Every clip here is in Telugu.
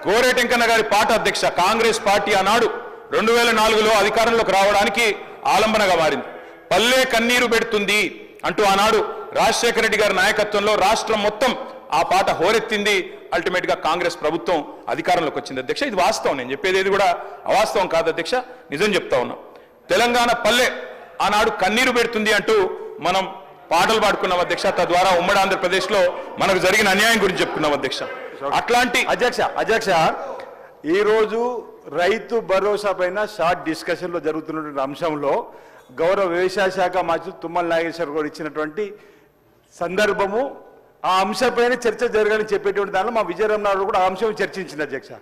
గోరేటెంకన్న గారి పాట అధ్యక్ష కాంగ్రెస్ పార్టీ ఆనాడు 2004లో అధికారంలోకి రావడానికి ఆలంబనగా మారింది. పల్లె కన్నీరు పెడుతుంది అంటూ ఆనాడు రాజశేఖర రెడ్డి గారి నాయకత్వంలో రాష్ట్రం మొత్తం ఆ పాట హోరెత్తింది. అల్టిమేట్ గా కాంగ్రెస్ ప్రభుత్వం అధికారంలోకి వచ్చింది అధ్యక్ష. ఇది వాస్తవం, నేను చెప్పేది ఏది కూడా అవాస్తవం కాదు అధ్యక్ష, నిజం చెప్తా ఉన్నాం. తెలంగాణ పల్లె ఆనాడు కన్నీరు పెడుతుంది అంటూ మనం పాటలు పాడుకున్నాం అధ్యక్ష. తద్వారా ఉమ్మడి ఆంధ్రప్రదేశ్ లో మనకు జరిగిన అన్యాయం గురించి చెప్పుకున్నాం అధ్యక్ష. అట్లాంటి అధ్యక్ష ఈ రోజు రైతు భరోసా పైన షార్ట్ డిస్కషన్ లో జరుగుతున్నటువంటి అంశంలో గౌరవ వ్యవసాయ శాఖ మంత్రి తుమ్మల నాగేశ్వర్ గారు ఇచ్చినటువంటి సందర్భము ఆ అంశంపైన చర్చ జరగాలని చెప్పేటువంటి దానిలో మా విజయరామనాథ్ కూడా ఆ అంశం చర్చించింది అధ్యక్ష.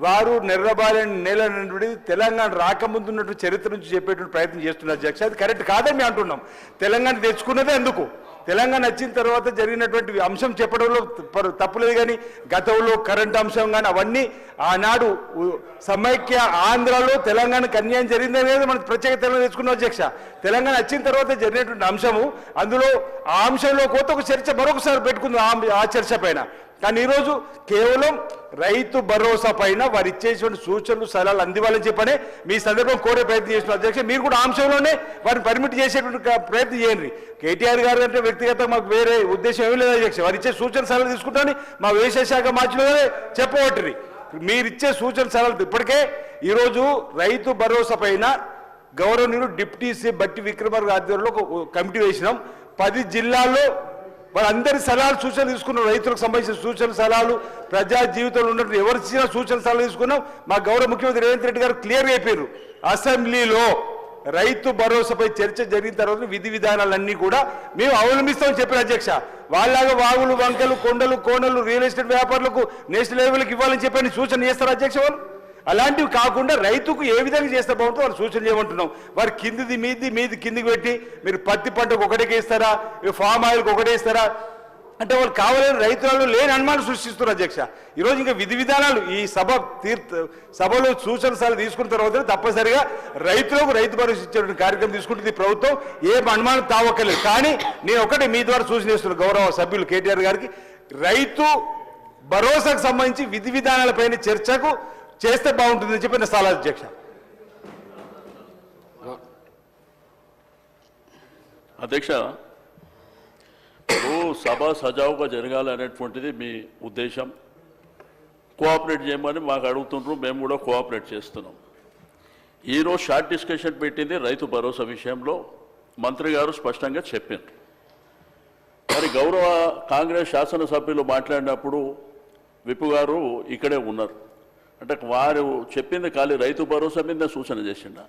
వారు నెర్రబాలని నేల తెలంగాణ రాకముందు ఉన్నటువంటి చరిత్ర నుంచి చెప్పేటువంటి ప్రయత్నం చేస్తున్నారు అధ్యక్ష. అది కరెక్ట్ కాదని మేము అంటున్నాం. తెలంగాణ తెచ్చుకున్నదే ఎందుకు, తెలంగాణ వచ్చిన తర్వాత జరిగినటువంటి అంశం చెప్పడంలో తప్పులేదు, కానీ గతంలో కరెంట్ అంశం కానీ అవన్నీ ఆనాడు సమైక్య ఆంధ్రలో తెలంగాణకు అన్యాయం జరిగిందనేది మనం ప్రత్యేక తెలంగాణ తెచ్చుకున్నాం అధ్యక్ష. తెలంగాణ వచ్చిన తర్వాత జరిగినటువంటి అంశము, అందులో ఆ అంశంలో కొత్త ఒక చర్చ మరొకసారి పెట్టుకుందాం ఆ చర్చ పైన. కానీ ఈరోజు కేవలం రైతు భరోసా పైన వారు ఇచ్చేటువంటి సూచనలు సలహాలు అందివ్వాలని చెప్పనే మీ సందర్భం కోరే ప్రయత్నం చేస్తున్నారు అధ్యక్ష. మీరు కూడా అంశంలోనే వారిని పర్మిట్ చేసేటువంటి ప్రయత్నం చేయండి. కేటీఆర్ గారు అంటే వ్యక్తిగతంగా మాకు వేరే ఉద్దేశం ఏమీ లేదు అధ్యక్ష. వారు ఇచ్చే సూచన సలహాలు తీసుకుంటామని మా వ్యవసాయ శాఖ మార్చిలోనే చెప్పబట్టి మీరిచ్చే సూచన సలహాలు ఇప్పటికే ఈరోజు రైతు భరోసా పైన గౌరవనీయులు డిప్యూటీ సీఎం బట్టి విక్రమార్క ఆధ్వర్యంలో కమిటీ వేసినాం. 10 జిల్లాల్లో వాళ్ళందరి సలహాలు సూచనలు తీసుకున్నాం. రైతులకు సంబంధించిన సూచనలు సలహాలు, ప్రజా జీవితంలో ఉన్నటువంటి ఎవరు ఇచ్చిన సూచన సలహాలు తీసుకున్నాం. మా గౌరవ ముఖ్యమంత్రి రేవంత్ రెడ్డి గారు క్లియర్గా చెప్పారు, అసెంబ్లీలో రైతు భరోసాపై చర్చ జరిగిన తర్వాత విధి విధానాలన్నీ కూడా మేము అవలంబిస్తామని చెప్పిన అధ్యక్ష. వాళ్ళలాగా వాగులు వంకలు కొండలు కోనలు రియల్ ఎస్టేట్ వ్యాపారులకు నేషనల్ లెవెల్కి ఇవ్వాలని చెప్పని సూచన చేస్తారు అధ్యక్ష. వాళ్ళు అలాంటివి కాకుండా రైతుకు ఏ విధంగా చేస్తే బాగుంటుందో వాళ్ళు సూచన చేయమంటున్నాం. వారు కిందిది మీది కిందికి పెట్టి మీరు పత్తి పంటకు ఒకటికి ఇస్తారా, ఫామ్ ఆయిల్కి ఒకటే ఇస్తారా అంటే వాళ్ళు కావాలని రైతులలో లేని అనుమానం సృష్టిస్తున్నారు అధ్యక్ష. ఈరోజు ఇంకా విధి విధానాలు ఈ సభలో సూచన సలహాలు తీసుకున్న తర్వాత తప్పనిసరిగా రైతులకు రైతు భరోసా ఇచ్చే కార్యక్రమం తీసుకుంటుంది ప్రభుత్వం. ఏం అనుమానం తావక్కర్లేదు. కానీ నేను ఒకటే మీ ద్వారా సూచన చేస్తున్నాను గౌరవ సభ్యులు కేటీఆర్ గారికి, రైతు భరోసాకు సంబంధించి విధి విధానాలపైన చర్చకు చేస్తే బాగుంటుందని చెప్పిన సలహా అధ్యక్ష. అధ్యక్ష, సభ సజావుగా జరగాలనేటువంటిది మీ ఉద్దేశం. కోఆపరేట్ చేయమని మాకు అడుగుతుండ్రు, మేము కూడా కోఆపరేట్ చేస్తున్నాం. ఈరోజు షార్ట్ డిస్కషన్ పెట్టింది రైతు భరోసా విషయంలో మంత్రి గారు స్పష్టంగా చెప్పారు. మరి గౌరవ కాంగ్రెస్ శాసనసభ్యులు మాట్లాడినప్పుడు విపు గారు ఇక్కడే ఉన్నారు. అంటే వారు చెప్పింది ఖాళీ రైతు భరోసా మీద సూచన చేసిండ.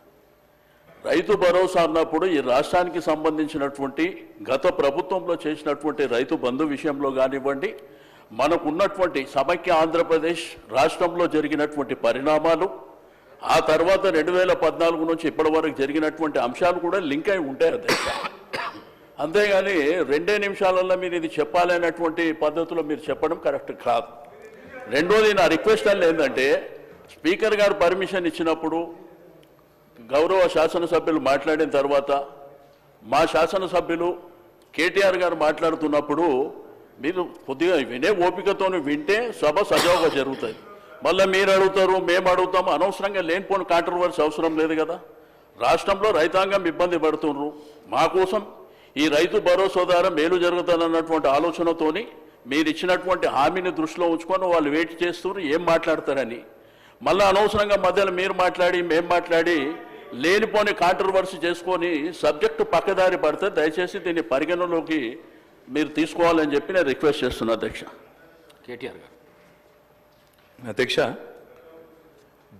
రైతు భరోసా అన్నప్పుడు ఈ రాష్ట్రానికి సంబంధించినటువంటి గత ప్రభుత్వంలో చేసినటువంటి రైతు బంధు విషయంలో కానివ్వండి, మనకున్నటువంటి సమైక్య ఆంధ్రప్రదేశ్ రాష్ట్రంలో జరిగినటువంటి పరిణామాలు, ఆ తర్వాత 2014 నుంచి ఇప్పటి వరకు జరిగినటువంటి అంశాలు కూడా లింక్ అయి ఉంటాయి అధ్యక్ష. అంతేగాని 2 నిమిషాలలో మీరు ఇది చెప్పాలనేటువంటి పద్ధతిలో మీరు చెప్పడం కరెక్ట్ కాదు. రెండోది, నా రిక్వెస్ట్ అని ఏంటంటే, స్పీకర్ గారు పర్మిషన్ ఇచ్చినప్పుడు గౌరవ శాసనసభ్యులు మాట్లాడిన తర్వాత మా శాసనసభ్యులు కేటీఆర్ గారు మాట్లాడుతున్నప్పుడు మీరు కొద్దిగా వినే ఓపికతో వింటే సభ సజావుగా జరుగుతుంది. మళ్ళీ మీరు అడుగుతారు, మేము అడుగుతాము, అనవసరంగా లేనిపోని కాంట్రవర్సీ అవసరం లేదు కదా. రాష్ట్రంలో రైతాంగం ఇబ్బంది పడుతున్నారు. మా కోసం ఈ రైతు భరోసా ద్వారా మేలు జరుగుతుందన్నటువంటి ఆలోచనతోని మీరు ఇచ్చినటువంటి హామీని దృష్టిలో ఉంచుకొని వాళ్ళు వెయిట్ చేస్తున్నారు ఏం మాట్లాడతారని. మళ్ళీ అనవసరంగా మధ్యలో మీరు మాట్లాడి మేము మాట్లాడి లేనిపోని కాంట్రవర్సీ చేసుకొని సబ్జెక్టు పక్కదారి పడితే దయచేసి దీన్ని పరిగణలోకి మీరు తీసుకోవాలని చెప్పి నేను రిక్వెస్ట్ చేస్తున్నా అధ్యక్ష. కేటీఆర్ గారు. అధ్యక్ష,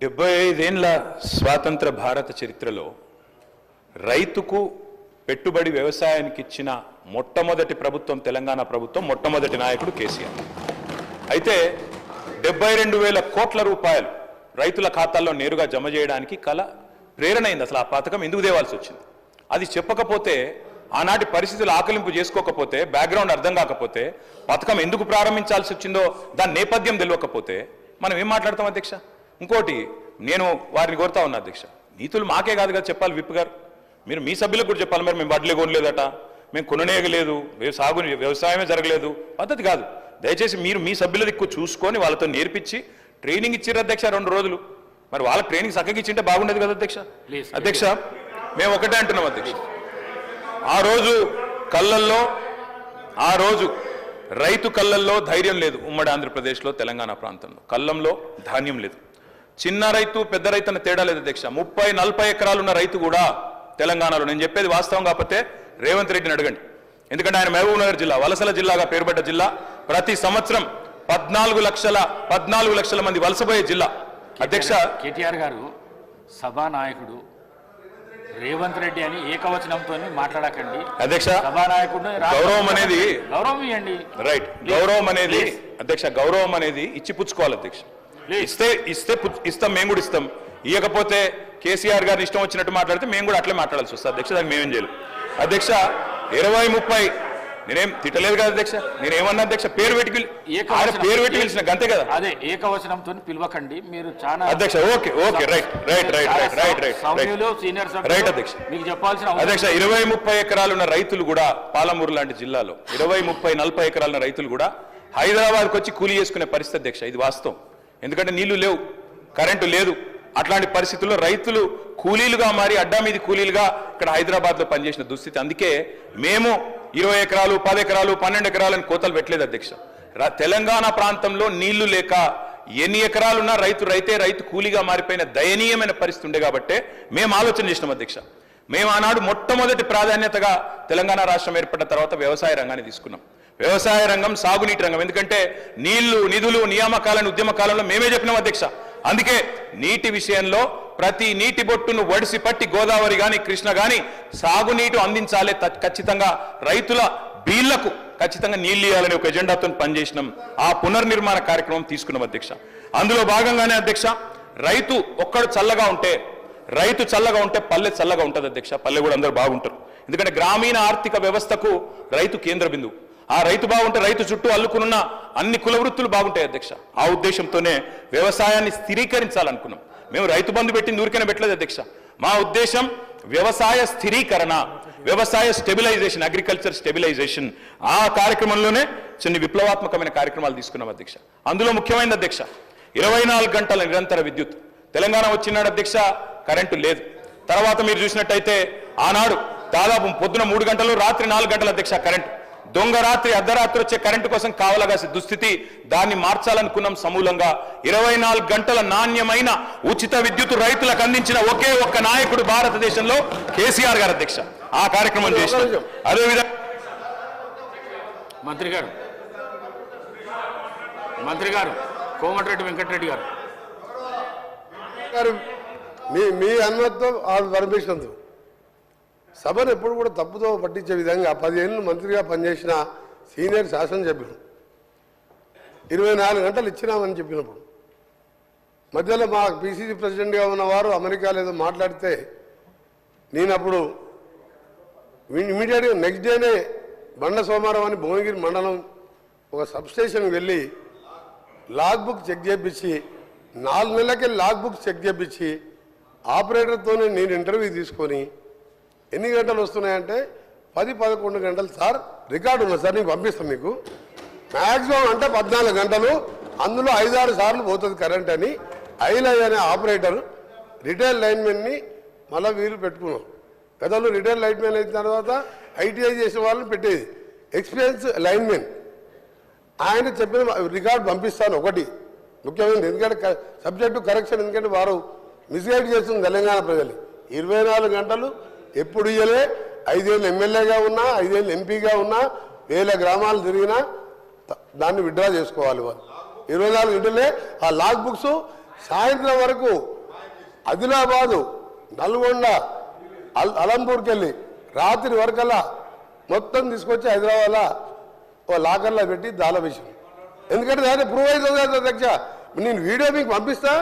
75 ఏళ్ల స్వాతంత్ర భారత చరిత్రలో రైతుకు పెట్టుబడి వ్యవసాయానికి ఇచ్చిన మొట్టమొదటి ప్రభుత్వం తెలంగాణ ప్రభుత్వం, మొట్టమొదటి నాయకుడు కేసీఆర్. అయితే 72,000 కోట్ల రూపాయలు రైతుల ఖాతాల్లో నేరుగా జమ చేయడానికి ప్రేరణ అయింది. అసలు ఆ పథకం ఎందుకు తేవాల్సి వచ్చింది అది చెప్పకపోతే, ఆనాటి పరిస్థితులు ఆకలింపు చేసుకోకపోతే, బ్యాక్గ్రౌండ్ అర్థం కాకపోతే, పథకం ఎందుకు ప్రారంభించాల్సి వచ్చిందో దాని నేపథ్యం తెలియకపోతే మనం ఏం మాట్లాడతాం అధ్యక్ష. ఇంకోటి నేను వారిని కోరుతా ఉన్నా అధ్యక్ష, నీతులు మాకే కాదు కదా చెప్పాలి. విప్ గారు మీరు మీ సభ్యులకు కూడా చెప్పాలి. మరి మేము వడ్లే కొనలేదట, మేము కొననేయలేదు, వ్యవసాయమే జరగలేదు, పద్ధతి కాదు. దయచేసి మీరు మీ సభ్యుల దిక్కు చూసుకొని వాళ్ళతో నేర్పించి ట్రైనింగ్ ఇచ్చిర్రు అధ్యక్ష 2 రోజులు. మరి వాళ్ళకి ట్రైనింగ్ చక్కగా ఇచ్చింటే బాగుండేది కదా అధ్యక్ష. అధ్యక్ష మేము ఒకటే అంటున్నాం అధ్యక్ష, ఆ రోజు రైతు కళ్ళల్లో ధైర్యం లేదు. ఉమ్మడి ఆంధ్రప్రదేశ్లో తెలంగాణ ప్రాంతంలో కళ్ళంలో ధాన్యం లేదు. చిన్న రైతు పెద్ద రైతు అన్న తేడా లేదు అధ్యక్ష. 30-40 ఎకరాలున్న రైతు కూడా తెలంగాణలో, నేను చెప్పేది వాస్తవం కాకపోతే రేవంత్ రెడ్డిని అడగండి, ఎందుకంటే ఆయన మహబూబ్ నగర్ జిల్లా వలసల జిల్లాగా పేరుపడ్డ జిల్లా. ప్రతి సంవత్సరం 14 లక్షల మంది వలసపోయే జిల్లా. అధ్యక్ష కేటీఆర్ గారు సభానాయకుడు రేవంత్ రెడ్డి అని ఏకవచనంతో మాట్లాడకండి అధ్యక్ష. సభానాయకుడు గౌరవం అనేది గౌరవం ఇవ్వండి. రైట్, గౌరవం అనేది అధ్యక్ష, గౌరవం అనేది ఇచ్చి పుచ్చుకోవాలి అధ్యక్ష. ఇస్తాం, మేము కూడా ఇస్తాం. ఇవ్వకపోతే కేసీఆర్ గారిని ఇష్టం వచ్చినట్టు మాట్లాడితే మేము కూడా అట్లే మాట్లాడాల్సి వస్తుంది అధ్యక్ష. దానికి మేమేం చేయలేం అధ్యక్ష. 20-30 నేనేం తిట్టలేదు కదా అధ్యక్ష, నేనేమన్నా అధ్యక్ష పేరు పెట్టి పిలిచిన గంతే కదా. అదే ఏకవచనంతో పిలవకండి మీరు చాలా అధ్యక్ష. ఓకే రైట్ అధ్యక్ష. మీకు చెప్పాల్సిన అధ్యక్ష 20-30 ఎకరాలున్న రైతులు కూడా పాలమూరు లాంటి జిల్లాలో 20-30-40 ఎకరాలున్న రైతులు కూడా హైదరాబాద్కి వచ్చి కూలీ చేసుకునే పరిస్థితి అధ్యక్ష. ఇది వాస్తవం. ఎందుకంటే నీళ్లు లేవు, కరెంటు లేదు. అట్లాంటి పరిస్థితుల్లో రైతులు కూలీలుగా మారి అడ్డా మీది కూలీలుగా ఇక్కడ హైదరాబాద్లో పనిచేసిన దుస్థితి. అందుకే మేము 20 ఎకరాలు 10 ఎకరాలు 12 ఎకరాలని కోతలు పెట్టలేదు అధ్యక్ష. తెలంగాణ ప్రాంతంలో నీళ్లు లేక ఎన్ని ఎకరాలున్నా రైతు కూలీగా మారిపోయిన దయనీయమైన పరిస్థితి ఉండే కాబట్టే మేము ఆలోచన చేసినాం అధ్యక్ష. మేము ఆనాడు మొట్టమొదటి ప్రాధాన్యతగా తెలంగాణ రాష్ట్రం ఏర్పడిన తర్వాత వ్యవసాయ రంగాన్ని తీసుకున్నాం. వ్యవసాయ రంగం, సాగునీటి రంగం. ఎందుకంటే నీళ్లు, నిధులు, నియామకాలను ఉద్యమ కాలంలో మేమే చెప్పినాం అధ్యక్ష. అందుకే నీటి విషయంలో ప్రతి నీటి బొట్టును ఒడిసి పట్టి గోదావరి గాని కృష్ణ గాని సాగునీటి అందించాలి, ఖచ్చితంగా రైతుల బీళ్లకు ఖచ్చితంగా నీళ్లు ఇవ్వాలని ఒక ఎజెండాతో పనిచేసినాం. ఆ పునర్నిర్మాణ కార్యక్రమం తీసుకున్నాం అధ్యక్ష. అందులో భాగంగానే అధ్యక్ష, రైతు చల్లగా ఉంటే పల్లె చల్లగా ఉంటుంది అధ్యక్ష. పల్లె కూడా అందరూ బాగుంటారు. ఎందుకంటే గ్రామీణ ఆర్థిక వ్యవస్థకు రైతు కేంద్ర బిందువు. ఆ రైతు బాగుంటే రైతు చుట్టూ అల్లుకున్న అన్ని కుల వృత్తులు బాగుంటాయి అధ్యక్ష. ఆ ఉద్దేశంతోనే వ్యవసాయాన్ని స్థిరీకరించాలనుకున్నాం. మేము రైతు బంధు పెట్టింది ఊరికనే పెట్టలేదు అధ్యక్ష. మా ఉద్దేశం వ్యవసాయ స్థిరీకరణ, వ్యవసాయ స్టెబిలైజేషన్, అగ్రికల్చర్ స్టెబిలైజేషన్. ఆ కార్యక్రమంలోనే చిన్న విప్లవాత్మకమైన కార్యక్రమాలు తీసుకున్నాం అధ్యక్ష. అందులో ముఖ్యమైనది అధ్యక్ష 24 గంటల నిరంతర విద్యుత్. తెలంగాణ వచ్చినాడు అధ్యక్ష, కరెంటు లేదు. తర్వాత మీరు చూసినట్టయితే ఆనాడు దాదాపు పొద్దున 3 గంటలు, రాత్రి 4 గంటల అధ్యక్ష కరెంటు. దొంగ రాత్రి, అర్ధరాత్రి వచ్చే కరెంటు కోసం కావలగాసి దుస్థితి. దాన్ని మార్చాలనుకున్నాం సమూలంగా. 24 గంటల నాణ్యమైన ఉచిత విద్యుత్ రైతులకు అందించిన ఒకే ఒక్క నాయకుడు భారతదేశంలో కేసీఆర్ గారు అధ్యక్ష. ఆ కార్యక్రమం చేశారు. అదేవిధంగా మంత్రి గారు కోమటిరెడ్డి వెంకటరెడ్డి గారు మీ అనుమతితో పర్మిషన్తో సభను ఎప్పుడు కూడా తప్పుతో పట్టించే విధంగా 10 ఏళ్ళు మంత్రిగా పనిచేసిన సీనియర్ శాసనసభ్యులు 24 గంటలు ఇచ్చినామని చెప్పినప్పుడు మధ్యలో మా పిసిసి ప్రెసిడెంట్గా ఉన్నవారు అమెరికాలో ఏదో మాట్లాడితే నేను అప్పుడు ఇమీడియట్గా నెక్స్ట్ డేనే బండ సోమవారం అని భువనగిరి మండలం ఒక సబ్స్టేషన్కి వెళ్ళి లాగ్ బుక్ చెక్ చేయించి 4 నెలలకే లాగ్ బుక్ చెక్ చేయించి ఆపరేటర్తోనే నేను ఇంటర్వ్యూ తీసుకొని ఎన్ని గంటలు వస్తున్నాయంటే 10-11 గంటలు సార్, రికార్డు ఉంది సార్, నీకు పంపిస్తాం మీకు. మ్యాక్సిమం అంటే 14 గంటలు, అందులో 5-6 సార్లు పోతుంది కరెంట్ అని ఐలై అనే ఆపరేటర్ రిటైల్ లైన్మెన్ని మళ్ళీ వీలు పెట్టుకున్నాం. గతంలో రిటైల్ లైన్మెన్ అయిన తర్వాత ఐటీఐ చేసే వాళ్ళని పెట్టేది ఎక్స్పీరియన్స్ లైన్మెన్. ఆయన చెప్పిన రికార్డు పంపిస్తాను ఒకటి ముఖ్యమైనది, ఎందుకంటే సబ్జెక్టు కరెక్షన్, ఎందుకంటే వారు మిస్గైడ్ చేస్తుంది తెలంగాణ ప్రజలు. 24 గంటలు ఎప్పుడు ఇయ్యలే. 5 ఏళ్ళు ఎమ్మెల్యేగా ఉన్నా, 5 ఏళ్ళు ఎంపీగా ఉన్నా, 1000 గ్రామాలు తిరిగినా దాన్ని విత్డ్రా చేసుకోవాలి వాళ్ళు. 24 గంటలే ఆ లాగ్ బుక్స్ సాయంత్రం వరకు ఆదిలాబాదు, నల్గొండ, అలంపూర్కి వెళ్ళి రాత్రి వరకల్లా మొత్తం తీసుకొచ్చి హైదరాబాద్లో ఓ లాకర్లో పెట్టి దాల విషయం. ఎందుకంటే దాన్ని ప్రూవ్ అవుతుంది కదా అధ్యక్ష. నేను వీడియో మీకు పంపిస్తా,